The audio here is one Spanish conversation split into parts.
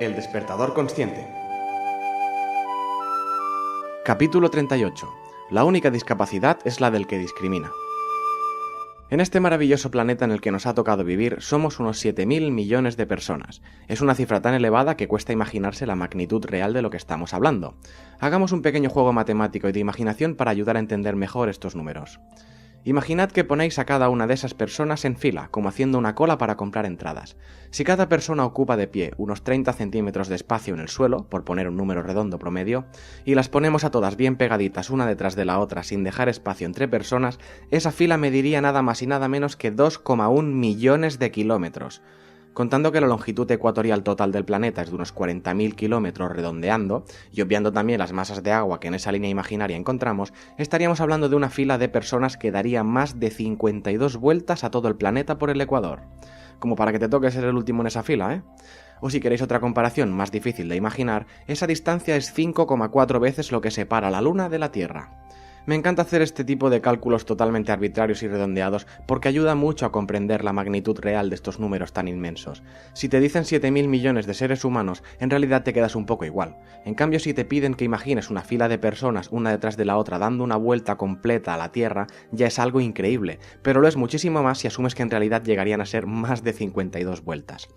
El despertador consciente. Capítulo 38. La única discapacidad es la del que discrimina. En este maravilloso planeta en el que nos ha tocado vivir, somos unos 7.000 millones de personas. Es una cifra tan elevada que cuesta imaginarse la magnitud real de lo que estamos hablando. Hagamos un pequeño juego matemático y de imaginación para ayudar a entender mejor estos números. Imaginad que ponéis a cada una de esas personas en fila, como haciendo una cola para comprar entradas. Si cada persona ocupa de pie unos 30 centímetros de espacio en el suelo, por poner un número redondo promedio, y las ponemos a todas bien pegaditas una detrás de la otra sin dejar espacio entre personas, esa fila mediría nada más y nada menos que 2,1 millones de kilómetros. Contando que la longitud ecuatorial total del planeta es de unos 40.000 kilómetros redondeando, y obviando también las masas de agua que en esa línea imaginaria encontramos, estaríamos hablando de una fila de personas que daría más de 52 vueltas a todo el planeta por el ecuador. Como para que te toque ser el último en esa fila, ¿eh? O si queréis otra comparación más difícil de imaginar, esa distancia es 5,4 veces lo que separa la Luna de la Tierra. Me encanta hacer este tipo de cálculos totalmente arbitrarios y redondeados porque ayuda mucho a comprender la magnitud real de estos números tan inmensos. Si te dicen 7.000 millones de seres humanos, en realidad te quedas un poco igual. En cambio, si te piden que imagines una fila de personas una detrás de la otra dando una vuelta completa a la Tierra, ya es algo increíble, pero lo es muchísimo más si asumes que en realidad llegarían a ser más de 52 vueltas.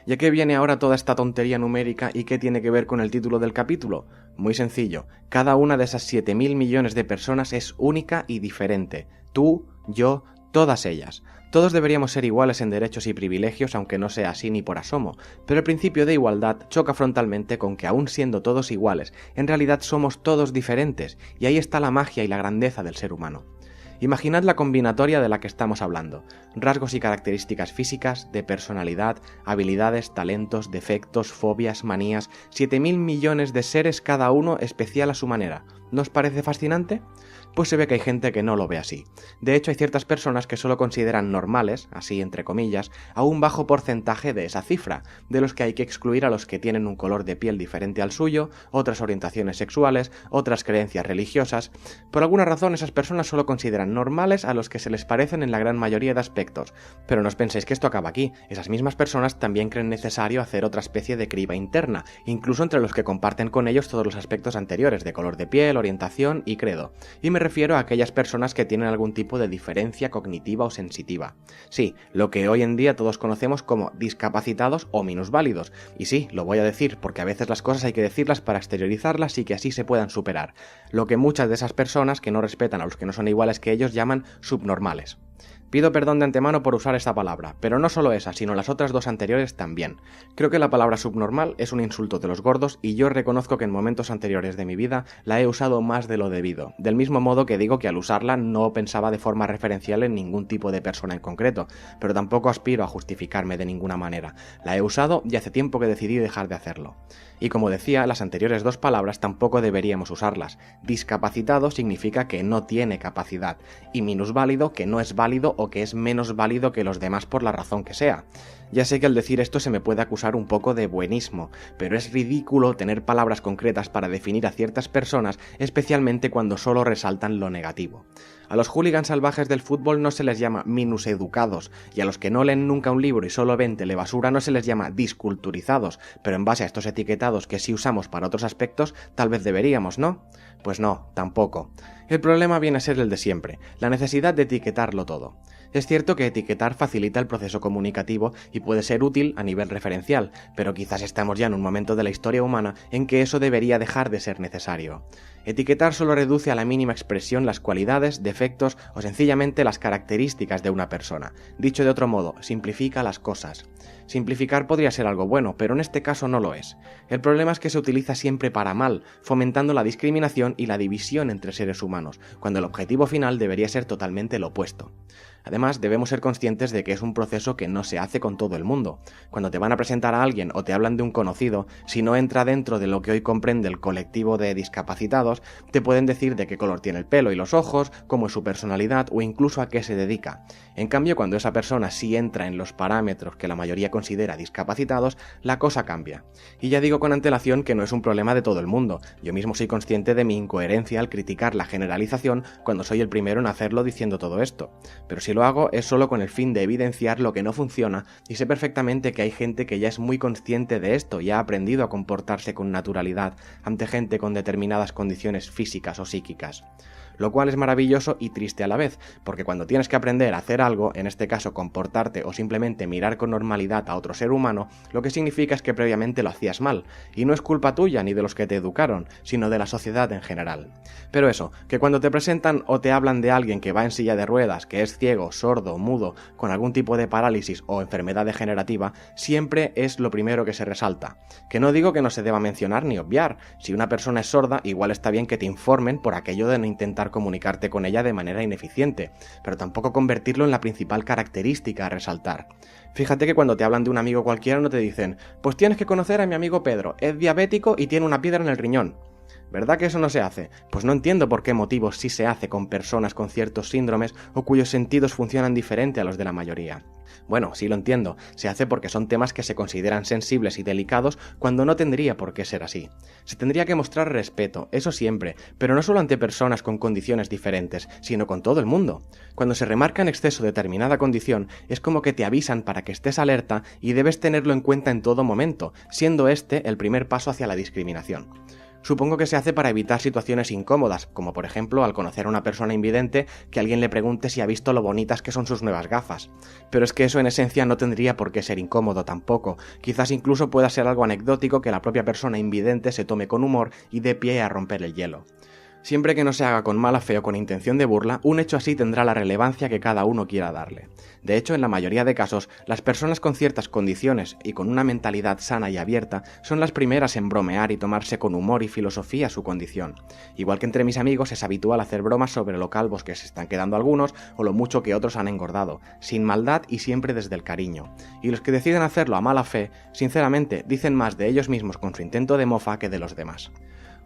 ¿Y a qué viene ahora toda esta tontería numérica y qué tiene que ver con el título del capítulo? Muy sencillo, cada una de esas 7.000 millones de personas es única y diferente. Tú, yo, todas ellas. Todos deberíamos ser iguales en derechos y privilegios, aunque no sea así ni por asomo, pero el principio de igualdad choca frontalmente con que aún siendo todos iguales, en realidad somos todos diferentes, y ahí está la magia y la grandeza del ser humano. Imaginad la combinatoria de la que estamos hablando, rasgos y características físicas, de personalidad, habilidades, talentos, defectos, fobias, manías, 7.000 millones de seres cada uno especial a su manera. ¿No os parece fascinante? Pues se ve que hay gente que no lo ve así. De hecho, hay ciertas personas que solo consideran normales, así entre comillas, a un bajo porcentaje de esa cifra, de los que hay que excluir a los que tienen un color de piel diferente al suyo, otras orientaciones sexuales, otras creencias religiosas. Por alguna razón, esas personas solo consideran normales a los que se les parecen en la gran mayoría de aspectos. Pero no os penséis que esto acaba aquí. Esas mismas personas también creen necesario hacer otra especie de criba interna, incluso entre los que comparten con ellos todos los aspectos anteriores de color de piel, orientación y credo. Y me refiero a aquellas personas que tienen algún tipo de diferencia cognitiva o sensitiva. Sí, lo que hoy en día todos conocemos como discapacitados o minusválidos. Y sí, lo voy a decir porque a veces las cosas hay que decirlas para exteriorizarlas y que así se puedan superar. Lo que muchas de esas personas que no respetan a los que no son iguales que ellos llaman subnormales. Pido perdón de antemano por usar esta palabra, pero no solo esa, sino las otras dos anteriores también. Creo que la palabra subnormal es un insulto de los gordos y yo reconozco que en momentos anteriores de mi vida la he usado más de lo debido, del mismo modo que digo que al usarla no pensaba de forma referencial en ningún tipo de persona en concreto, pero tampoco aspiro a justificarme de ninguna manera. La he usado y hace tiempo que decidí dejar de hacerlo. Y como decía, las anteriores dos palabras tampoco deberíamos usarlas. Discapacitado significa que no tiene capacidad, y minusválido que no es válido o que es menos válido que los demás por la razón que sea. Ya sé que al decir esto se me puede acusar un poco de buenismo, pero es ridículo tener palabras concretas para definir a ciertas personas, especialmente cuando solo resaltan lo negativo. A los hooligans salvajes del fútbol no se les llama minuseducados, y a los que no leen nunca un libro y solo ven telebasura no se les llama disculturizados, pero en base a estos etiquetados que sí usamos para otros aspectos, tal vez deberíamos, ¿no? Pues no, tampoco. El problema viene a ser el de siempre, la necesidad de etiquetarlo todo. Es cierto que etiquetar facilita el proceso comunicativo y puede ser útil a nivel referencial, pero quizás estamos ya en un momento de la historia humana en que eso debería dejar de ser necesario. Etiquetar solo reduce a la mínima expresión las cualidades, defectos o sencillamente las características de una persona. Dicho de otro modo, simplifica las cosas. Simplificar podría ser algo bueno, pero en este caso no lo es. El problema es que se utiliza siempre para mal, fomentando la discriminación y la división entre seres humanos, cuando el objetivo final debería ser totalmente lo opuesto. Además, debemos ser conscientes de que es un proceso que no se hace con todo el mundo. Cuando te van a presentar a alguien o te hablan de un conocido, si no entra dentro de lo que hoy comprende el colectivo de discapacitados, te pueden decir de qué color tiene el pelo y los ojos, cómo es su personalidad o incluso a qué se dedica. En cambio, cuando esa persona sí entra en los parámetros que la mayoría considera discapacitados, la cosa cambia. Y ya digo con antelación que no es un problema de todo el mundo. Yo mismo soy consciente de mi incoherencia al criticar la generalización cuando soy el primero en hacerlo diciendo todo esto. Pero si lo hago es solo con el fin de evidenciar lo que no funciona y sé perfectamente que hay gente que ya es muy consciente de esto y ha aprendido a comportarse con naturalidad ante gente con determinadas condiciones físicas o psíquicas. Lo cual es maravilloso y triste a la vez, porque cuando tienes que aprender a hacer algo, en este caso comportarte o simplemente mirar con normalidad a otro ser humano, lo que significa es que previamente lo hacías mal, y no es culpa tuya ni de los que te educaron, sino de la sociedad en general. Pero eso, que cuando te presentan o te hablan de alguien que va en silla de ruedas, que es ciego, sordo, mudo, con algún tipo de parálisis o enfermedad degenerativa, siempre es lo primero que se resalta. Que no digo que no se deba mencionar ni obviar, si una persona es sorda, igual está bien que te informen por aquello de no intentar comunicarte con ella de manera ineficiente, pero tampoco convertirlo en la principal característica a resaltar. Fíjate que cuando te hablan de un amigo cualquiera no te dicen, pues tienes que conocer a mi amigo Pedro, es diabético y tiene una piedra en el riñón. ¿Verdad que eso no se hace? Pues no entiendo por qué motivos sí se hace con personas con ciertos síndromes o cuyos sentidos funcionan diferente a los de la mayoría. Bueno, sí lo entiendo, se hace porque son temas que se consideran sensibles y delicados cuando no tendría por qué ser así. Se tendría que mostrar respeto, eso siempre, pero no solo ante personas con condiciones diferentes, sino con todo el mundo. Cuando se remarca en exceso determinada condición, es como que te avisan para que estés alerta y debes tenerlo en cuenta en todo momento, siendo este el primer paso hacia la discriminación. Supongo que se hace para evitar situaciones incómodas, como por ejemplo al conocer a una persona invidente que alguien le pregunte si ha visto lo bonitas que son sus nuevas gafas. Pero es que eso en esencia no tendría por qué ser incómodo tampoco, quizás incluso pueda ser algo anecdótico que la propia persona invidente se tome con humor y dé pie a romper el hielo. Siempre que no se haga con mala fe o con intención de burla, un hecho así tendrá la relevancia que cada uno quiera darle. De hecho, en la mayoría de casos, las personas con ciertas condiciones y con una mentalidad sana y abierta son las primeras en bromear y tomarse con humor y filosofía su condición. Igual que entre mis amigos es habitual hacer bromas sobre lo calvos que se están quedando algunos o lo mucho que otros han engordado, sin maldad y siempre desde el cariño. Y los que deciden hacerlo a mala fe, sinceramente, dicen más de ellos mismos con su intento de mofa que de los demás.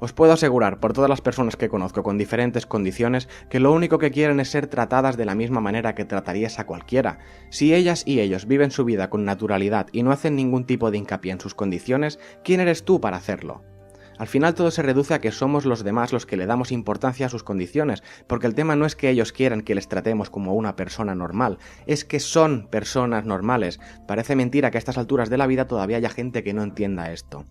Os puedo asegurar, por todas las personas que conozco con diferentes condiciones, que lo único que quieren es ser tratadas de la misma manera que tratarías a cualquiera. Si ellas y ellos viven su vida con naturalidad y no hacen ningún tipo de hincapié en sus condiciones, ¿quién eres tú para hacerlo? Al final todo se reduce a que somos los demás los que le damos importancia a sus condiciones, porque el tema no es que ellos quieran que les tratemos como una persona normal, es que son personas normales. Parece mentira que a estas alturas de la vida todavía haya gente que no entienda esto.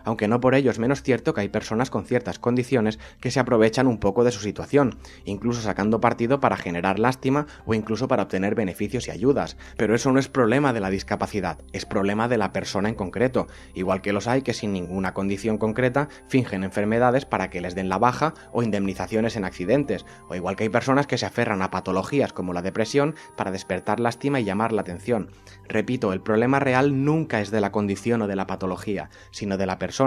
Aunque no por ello es menos cierto que hay personas con ciertas condiciones que se aprovechan un poco de su situación, incluso sacando partido para generar lástima o incluso para obtener beneficios y ayudas. Pero eso no es problema de la discapacidad, es problema de la persona en concreto, igual que los hay que sin ninguna condición concreta fingen enfermedades para que les den la baja o indemnizaciones en accidentes, o igual que hay personas que se aferran a patologías como la depresión para despertar lástima y llamar la atención. Repito, el problema real nunca es de la condición o de la patología, sino de la persona,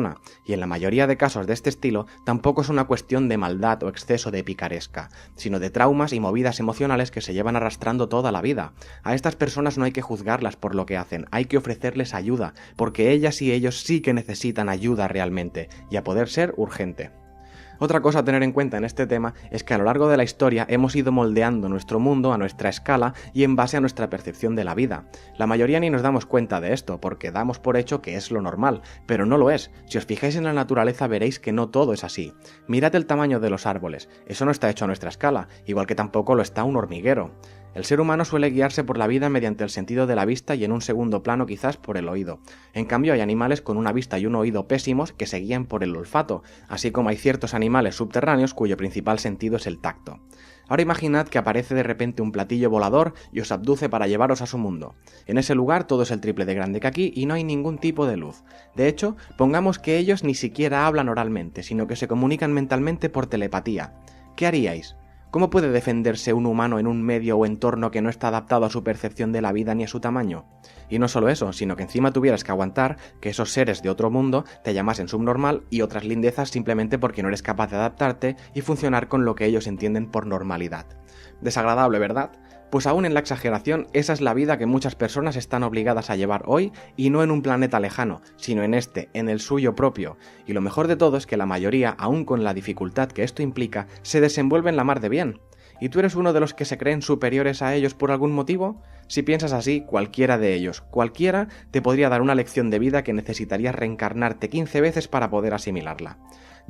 y en la mayoría de casos de este estilo tampoco es una cuestión de maldad o exceso de picaresca, sino de traumas y movidas emocionales que se llevan arrastrando toda la vida. A estas personas no hay que juzgarlas por lo que hacen, hay que ofrecerles ayuda, porque ellas y ellos sí que necesitan ayuda realmente, y a poder ser urgente. Otra cosa a tener en cuenta en este tema es que a lo largo de la historia hemos ido moldeando nuestro mundo a nuestra escala y en base a nuestra percepción de la vida. La mayoría ni nos damos cuenta de esto, porque damos por hecho que es lo normal, pero no lo es. Si os fijáis en la naturaleza veréis que no todo es así. Mirad el tamaño de los árboles, eso no está hecho a nuestra escala, igual que tampoco lo está un hormiguero. El ser humano suele guiarse por la vida mediante el sentido de la vista y en un segundo plano quizás por el oído. En cambio hay animales con una vista y un oído pésimos que se guían por el olfato, así como hay ciertos animales subterráneos cuyo principal sentido es el tacto. Ahora imaginad que aparece de repente un platillo volador y os abduce para llevaros a su mundo. En ese lugar todo es el triple de grande que aquí y no hay ningún tipo de luz. De hecho, pongamos que ellos ni siquiera hablan oralmente, sino que se comunican mentalmente por telepatía. ¿Qué haríais? ¿Cómo puede defenderse un humano en un medio o entorno que no está adaptado a su percepción de la vida ni a su tamaño? Y no solo eso, sino que encima tuvieras que aguantar que esos seres de otro mundo te llamasen subnormal y otras lindezas simplemente porque no eres capaz de adaptarte y funcionar con lo que ellos entienden por normalidad. Desagradable, ¿verdad? Pues aún en la exageración, esa es la vida que muchas personas están obligadas a llevar hoy y no en un planeta lejano, sino en este, en el suyo propio. Y lo mejor de todo es que la mayoría, aún con la dificultad que esto implica, se desenvuelven la mar de bien. ¿Y tú eres uno de los que se creen superiores a ellos por algún motivo? Si piensas así, cualquiera de ellos, cualquiera, te podría dar una lección de vida que necesitarías reencarnarte 15 veces para poder asimilarla.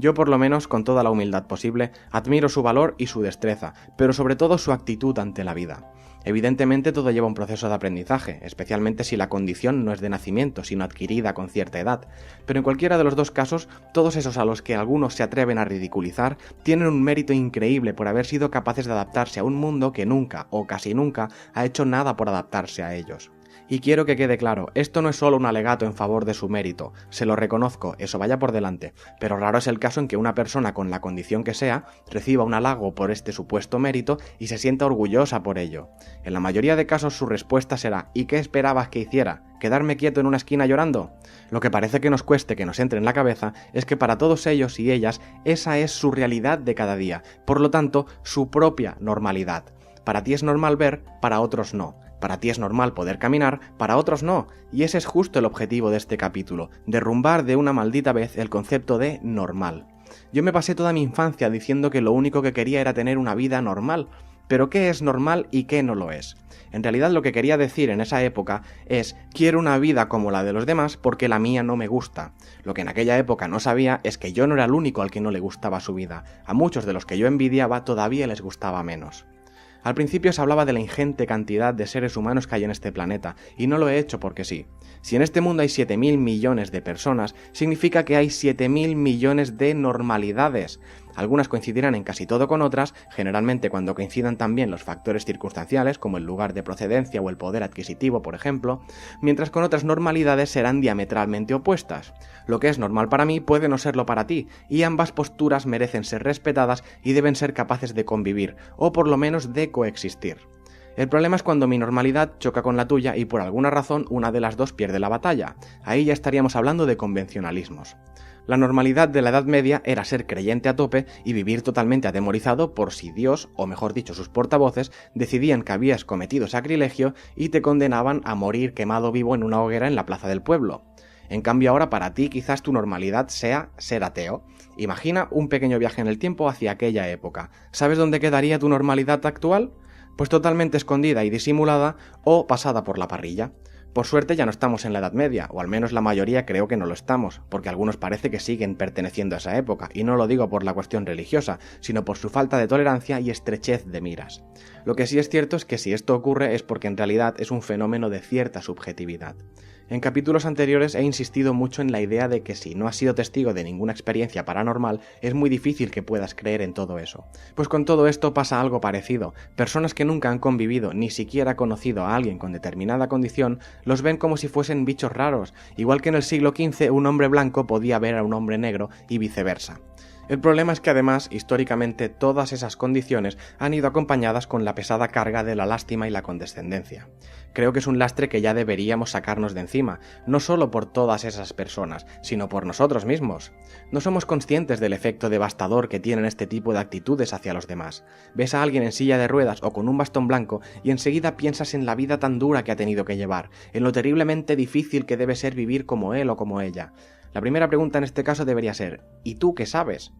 Yo, por lo menos, con toda la humildad posible, admiro su valor y su destreza, pero sobre todo su actitud ante la vida. Evidentemente todo lleva un proceso de aprendizaje, especialmente si la condición no es de nacimiento, sino adquirida con cierta edad, pero en cualquiera de los dos casos, todos esos a los que algunos se atreven a ridiculizar tienen un mérito increíble por haber sido capaces de adaptarse a un mundo que nunca, o casi nunca, ha hecho nada por adaptarse a ellos. Y quiero que quede claro, esto no es solo un alegato en favor de su mérito, se lo reconozco, eso vaya por delante, pero raro es el caso en que una persona con la condición que sea reciba un halago por este supuesto mérito y se sienta orgullosa por ello. En la mayoría de casos su respuesta será ¿y qué esperabas que hiciera? ¿Quedarme quieto en una esquina llorando? Lo que parece que nos cueste que nos entre en la cabeza es que para todos ellos y ellas esa es su realidad de cada día, por lo tanto su propia normalidad. Para ti es normal ver, para otros no. Para ti es normal poder caminar, para otros no, y ese es justo el objetivo de este capítulo, derrumbar de una maldita vez el concepto de normal. Yo me pasé toda mi infancia diciendo que lo único que quería era tener una vida normal, pero ¿qué es normal y qué no lo es? En realidad lo que quería decir en esa época es quiero una vida como la de los demás porque la mía no me gusta. Lo que en aquella época no sabía es que yo no era el único al que no le gustaba su vida, a muchos de los que yo envidiaba todavía les gustaba menos. Al principio se hablaba de la ingente cantidad de seres humanos que hay en este planeta, y no lo he hecho porque sí. Si en este mundo hay 7.000 millones de personas, significa que hay 7.000 millones de normalidades. Algunas coincidirán en casi todo con otras, generalmente cuando coincidan también los factores circunstanciales, como el lugar de procedencia o el poder adquisitivo, por ejemplo, mientras con otras normalidades serán diametralmente opuestas. Lo que es normal para mí puede no serlo para ti, y ambas posturas merecen ser respetadas y deben ser capaces de convivir, o por lo menos de coexistir. El problema es cuando mi normalidad choca con la tuya y por alguna razón una de las dos pierde la batalla. Ahí ya estaríamos hablando de convencionalismos. La normalidad de la Edad Media era ser creyente a tope y vivir totalmente atemorizado por si Dios, o mejor dicho sus portavoces, decidían que habías cometido sacrilegio y te condenaban a morir quemado vivo en una hoguera en la plaza del pueblo. En cambio ahora para ti quizás tu normalidad sea ser ateo. Imagina un pequeño viaje en el tiempo hacia aquella época. ¿Sabes dónde quedaría tu normalidad actual? Pues totalmente escondida y disimulada o pasada por la parrilla. Por suerte ya no estamos en la Edad Media, o al menos la mayoría creo que no lo estamos, porque algunos parece que siguen perteneciendo a esa época, y no lo digo por la cuestión religiosa, sino por su falta de tolerancia y estrechez de miras. Lo que sí es cierto es que si esto ocurre es porque en realidad es un fenómeno de cierta subjetividad. En capítulos anteriores he insistido mucho en la idea de que si no has sido testigo de ninguna experiencia paranormal, es muy difícil que puedas creer en todo eso. Pues con todo esto pasa algo parecido. Personas que nunca han convivido, ni siquiera conocido a alguien con determinada condición, los ven como si fuesen bichos raros, igual que en el siglo XV un hombre blanco podía ver a un hombre negro y viceversa. El problema es que además, históricamente, todas esas condiciones han ido acompañadas con la pesada carga de la lástima y la condescendencia. Creo que es un lastre que ya deberíamos sacarnos de encima, no solo por todas esas personas, sino por nosotros mismos. No somos conscientes del efecto devastador que tienen este tipo de actitudes hacia los demás. Ves a alguien en silla de ruedas o con un bastón blanco y enseguida piensas en la vida tan dura que ha tenido que llevar, en lo terriblemente difícil que debe ser vivir como él o como ella. La primera pregunta en este caso debería ser, ¿y tú qué sabes?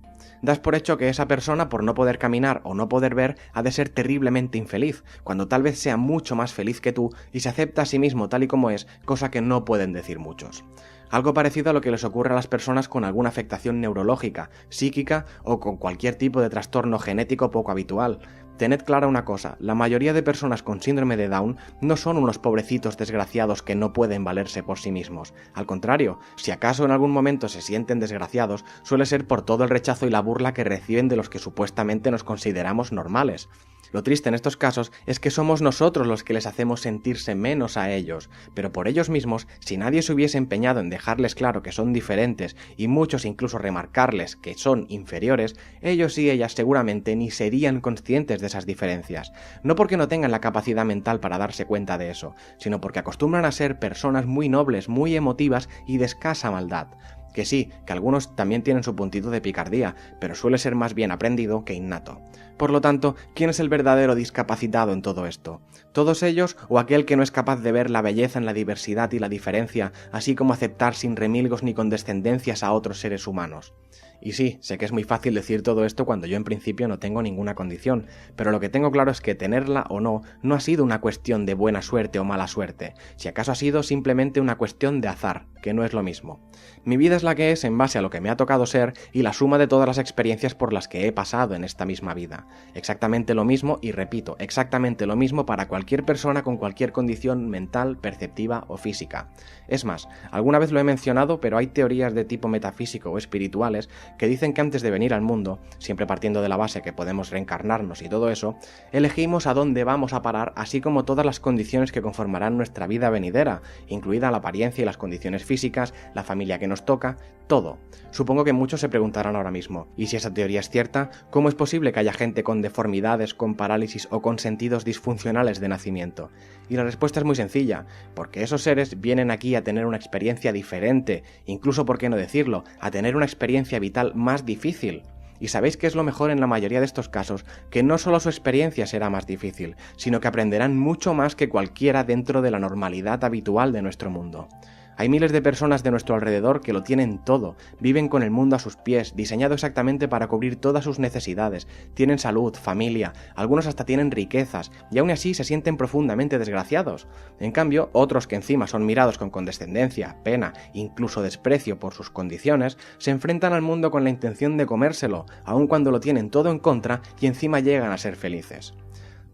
Das por hecho que esa persona, por no poder caminar o no poder ver, ha de ser terriblemente infeliz, cuando tal vez sea mucho más feliz que tú y se acepta a sí mismo tal y como es, cosa que no pueden decir muchos. Algo parecido a lo que les ocurre a las personas con alguna afectación neurológica, psíquica o con cualquier tipo de trastorno genético poco habitual. Tened clara una cosa, la mayoría de personas con síndrome de Down no son unos pobrecitos desgraciados que no pueden valerse por sí mismos. Al contrario, si acaso en algún momento se sienten desgraciados, suele ser por todo el rechazo y la burla que reciben de los que supuestamente nos consideramos normales. Lo triste en estos casos es que somos nosotros los que les hacemos sentirse menos a ellos, pero por ellos mismos, si nadie se hubiese empeñado en dejarles claro que son diferentes y muchos incluso remarcarles que son inferiores, ellos y ellas seguramente ni serían conscientes de esas diferencias, no porque no tengan la capacidad mental para darse cuenta de eso, sino porque acostumbran a ser personas muy nobles, muy emotivas y de escasa maldad. Que sí, que algunos también tienen su puntito de picardía, pero suele ser más bien aprendido que innato. Por lo tanto, ¿quién es el verdadero discapacitado en todo esto? ¿Todos ellos o aquel que no es capaz de ver la belleza en la diversidad y la diferencia, así como aceptar sin remilgos ni condescendencias a otros seres humanos? Y sí, sé que es muy fácil decir todo esto cuando yo en principio no tengo ninguna condición, pero lo que tengo claro es que tenerla o no ha sido una cuestión de buena suerte o mala suerte, si acaso ha sido simplemente una cuestión de azar, que no es lo mismo. Mi vida es la que es en base a lo que me ha tocado ser y la suma de todas las experiencias por las que he pasado en esta misma vida. Exactamente lo mismo, y repito, exactamente lo mismo para cualquier persona con cualquier condición mental, perceptiva o física. Es más, alguna vez lo he mencionado, pero hay teorías de tipo metafísico o espirituales que dicen que antes de venir al mundo, siempre partiendo de la base que podemos reencarnarnos y todo eso, elegimos a dónde vamos a parar, así como todas las condiciones que conformarán nuestra vida venidera, incluida la apariencia y las condiciones físicas, la familia que nos toca, todo. Supongo que muchos se preguntarán ahora mismo, ¿y si esa teoría es cierta, cómo es posible que haya gente con deformidades, con parálisis o con sentidos disfuncionales de nacimiento? Y la respuesta es muy sencilla, porque esos seres vienen aquí a tener una experiencia diferente, incluso, por qué no decirlo, a tener una experiencia vital más difícil. ¿Y sabéis qué es lo mejor en la mayoría de estos casos? Que no solo su experiencia será más difícil, sino que aprenderán mucho más que cualquiera dentro de la normalidad habitual de nuestro mundo. Hay miles de personas de nuestro alrededor que lo tienen todo, viven con el mundo a sus pies, diseñado exactamente para cubrir todas sus necesidades, tienen salud, familia, algunos hasta tienen riquezas, y aún así se sienten profundamente desgraciados. En cambio, otros que encima son mirados con condescendencia, pena, incluso desprecio por sus condiciones, se enfrentan al mundo con la intención de comérselo, aun cuando lo tienen todo en contra y encima llegan a ser felices.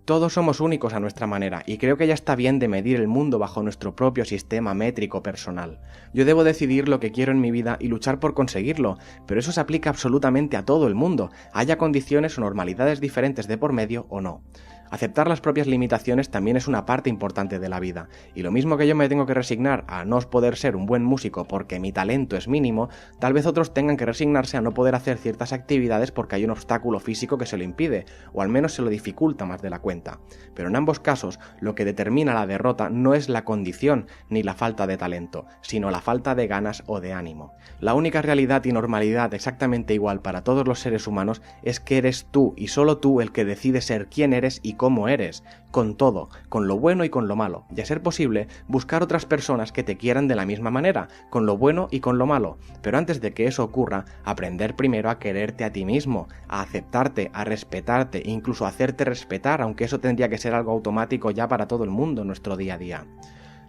Todos somos únicos a nuestra manera, y creo que ya está bien de medir el mundo bajo nuestro propio sistema métrico personal. Yo debo decidir lo que quiero en mi vida y luchar por conseguirlo, pero eso se aplica absolutamente a todo el mundo, haya condiciones o normalidades diferentes de por medio o no. Aceptar las propias limitaciones también es una parte importante de la vida, y lo mismo que yo me tengo que resignar a no poder ser un buen músico porque mi talento es mínimo, tal vez otros tengan que resignarse a no poder hacer ciertas actividades porque hay un obstáculo físico que se lo impide, o al menos se lo dificulta más de la cuenta. Pero en ambos casos, lo que determina la derrota no es la condición ni la falta de talento, sino la falta de ganas o de ánimo. La única realidad y normalidad exactamente igual para todos los seres humanos es que eres tú y solo tú el que decide ser quién eres y cómo eres, con todo, con lo bueno y con lo malo, y a ser posible, buscar otras personas que te quieran de la misma manera, con lo bueno y con lo malo, pero antes de que eso ocurra, aprender primero a quererte a ti mismo, a aceptarte, a respetarte, e incluso a hacerte respetar, aunque eso tendría que ser algo automático ya para todo el mundo en nuestro día a día.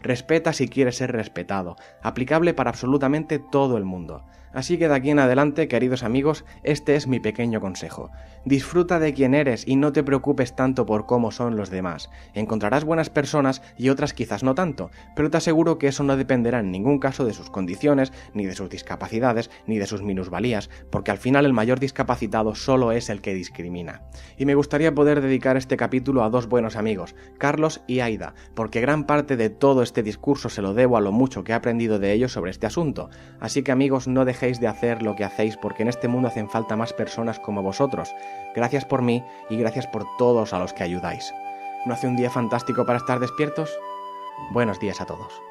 Respeta si quieres ser respetado, aplicable para absolutamente todo el mundo. Así que de aquí en adelante, queridos amigos, este es mi pequeño consejo. Disfruta de quién eres y no te preocupes tanto por cómo son los demás. Encontrarás buenas personas y otras quizás no tanto, pero te aseguro que eso no dependerá en ningún caso de sus condiciones, ni de sus discapacidades, ni de sus minusvalías, porque al final el mayor discapacitado solo es el que discrimina. Y me gustaría poder dedicar este capítulo a dos buenos amigos, Carlos y Aida, porque gran parte de todo este discurso se lo debo a lo mucho que he aprendido de ellos sobre este asunto. Así que amigos, no dejéis de hacer lo que hacéis porque en este mundo hacen falta más personas como vosotros. Gracias por mí y gracias por todos a los que ayudáis. ¿No hace un día fantástico para estar despiertos? Buenos días a todos.